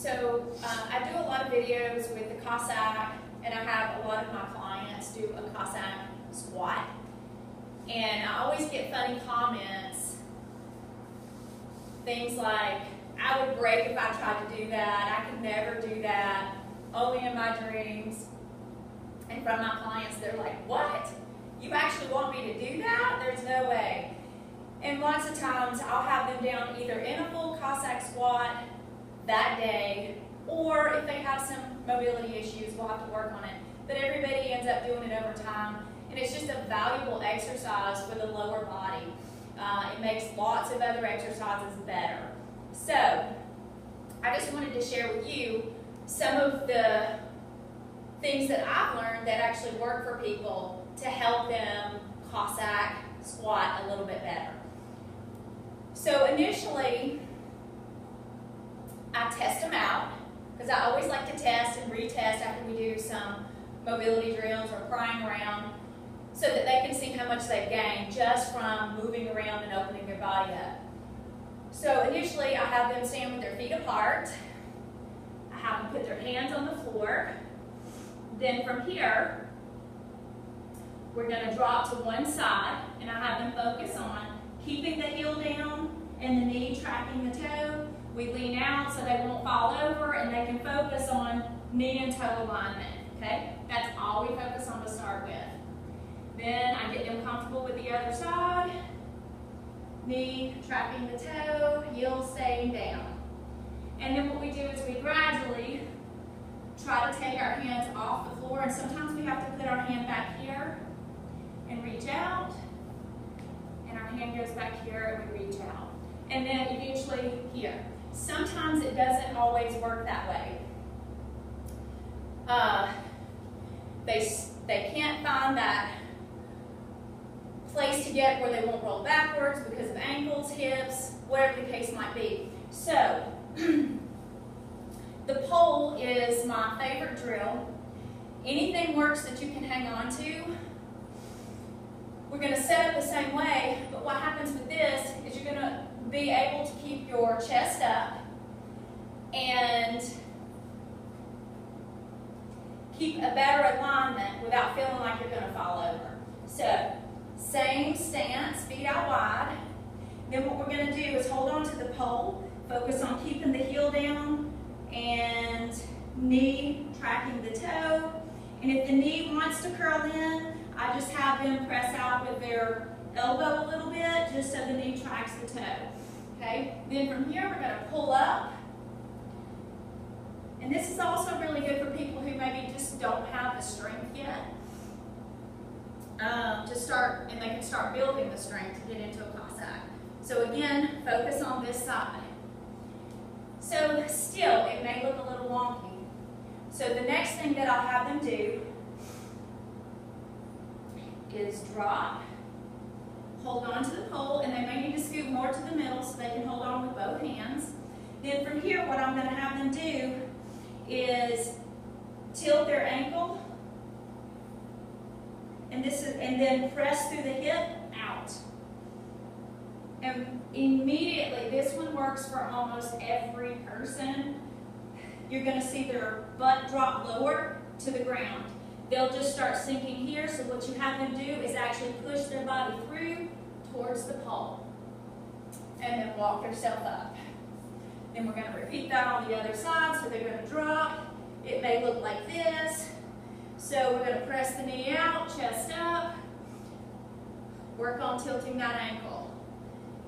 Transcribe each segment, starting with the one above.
I do a lot of videos with the Cossack, and I have a lot of my clients do a Cossack squat. And I always get funny comments, things like, I would break if I tried to do that, I could never do that, only in my dreams. And from my clients, they're like, what? You actually want me to do that? There's no way. And lots of times I'll have them down either in a full Cossack squat that day, or if they have some mobility issues, we'll have to work on it. But everybody ends up doing it over time, and it's just a valuable exercise for the lower body. It makes lots of other exercises better. So, I just wanted to share with you some of the things that I've learned that actually work for people to help them Cossack squat a little bit better. So initially, I test them out, because I always like to test and retest after we do some mobility drills or prying around, so that they can see how much they've gained just from moving around and opening their body up. So initially, I have them stand with their feet apart. I have them put their hands on the floor. Then from here, we're going to drop to one side, and I have them focus on keeping the heel down and the knee tracking the toe. We lean out so they won't fall over, and they can focus on knee and toe alignment, okay? That's all we focus on to start with. Then I get them comfortable with the other side. Knee tracking the toe, heel staying down. And then what we do is we gradually try to take our hands off the floor, and sometimes we have to put our hand back here and reach out, and our hand goes back here and we reach out. And then eventually here. Sometimes it doesn't always work that way. They can't find that place to get where they won't roll backwards because of ankles, hips, whatever the case might be. So, the pole is my favorite drill. Anything works that you can hang on to. We're going to set up the same way, but what happens with this is you're going to be able to keep your chest up and keep a better alignment without feeling like you're going to fall over. So, same stance, feet out wide. Then what we're going to do is hold on to the pole, focus on keeping the heel down and knee tracking the toe. And if the knee wants to curl in, I just have them press out with their elbow a little bit just so the knee tracks the toe. Okay? Then from here we're going to pull up. And this is also really good for people who maybe just don't have the strength yet. And they can start building the strength to get into a Cossack. So again, focus on this side. So still, it may look a little wonky. So the next thing that I'll have them do is drop, hold on to the pole, and they may need to scoot more to the middle so they can hold on with both hands. Then from here, what I'm going to have them do is tilt their ankle, and then press through the hip out. And immediately, this one works for almost every person. You're going to see their butt drop lower to the ground. They'll just start sinking here, so what you have them do is actually push their body through towards the pole. And then walk themselves up. Then we're going to repeat that on the other side, so they're going to drop. It may look like this. So we're going to press the knee out, chest up. Work on tilting that ankle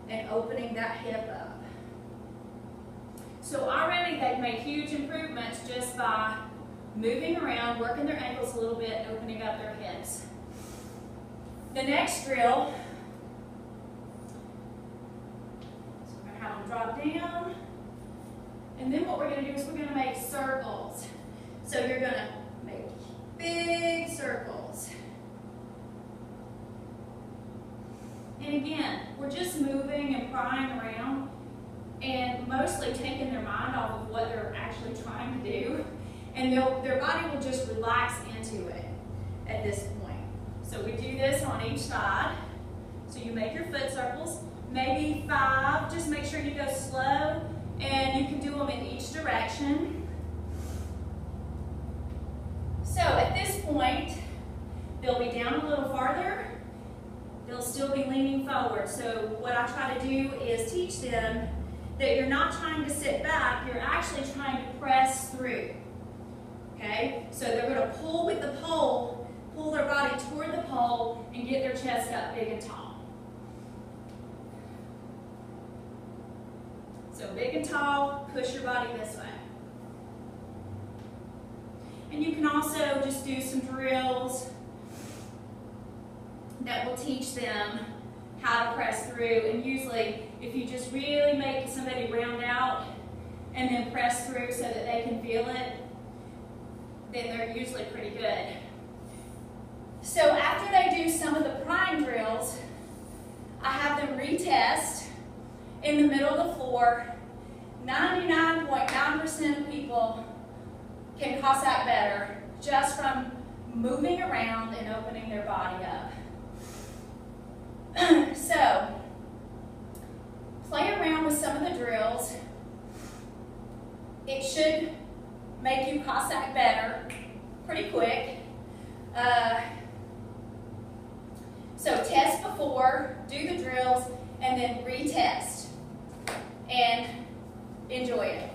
and opening that hip up. So already they've made huge improvements just by moving around, working their ankles a little bit, opening up their hips. The next drill, so we're going to have them drop down. And then what we're going to do is we're going to make circles. So you're going to make big circles. And again, we're just moving and prying around and mostly taking their mind off of what they're actually trying to do. And their body will just relax into it at this point. So we do this on each side. So you make your foot circles, maybe 5. Just make sure you go slow And you can do them in each direction. So at this point, they'll be down a little farther. They'll still be leaning forward. So what I try to do is teach them that you're not trying to sit back, you're actually trying to press through. Okay? So they're going to pull with the pole, pull their body toward the pole, and get their chest up big and tall. So big and tall, push your body this way. And you can also just do some drills that will teach them how to press through. And usually, if you just really make somebody round out and then press through so that they can feel it, then they're usually pretty good. So after they do some of the prime drills, I have them retest in the middle of the floor. 99.9% of people can Cossack better just from moving around and opening their body up. So, play around with some of the drills. It should make you Cossack better pretty quick. So test before, do the drills, and then retest. And enjoy it.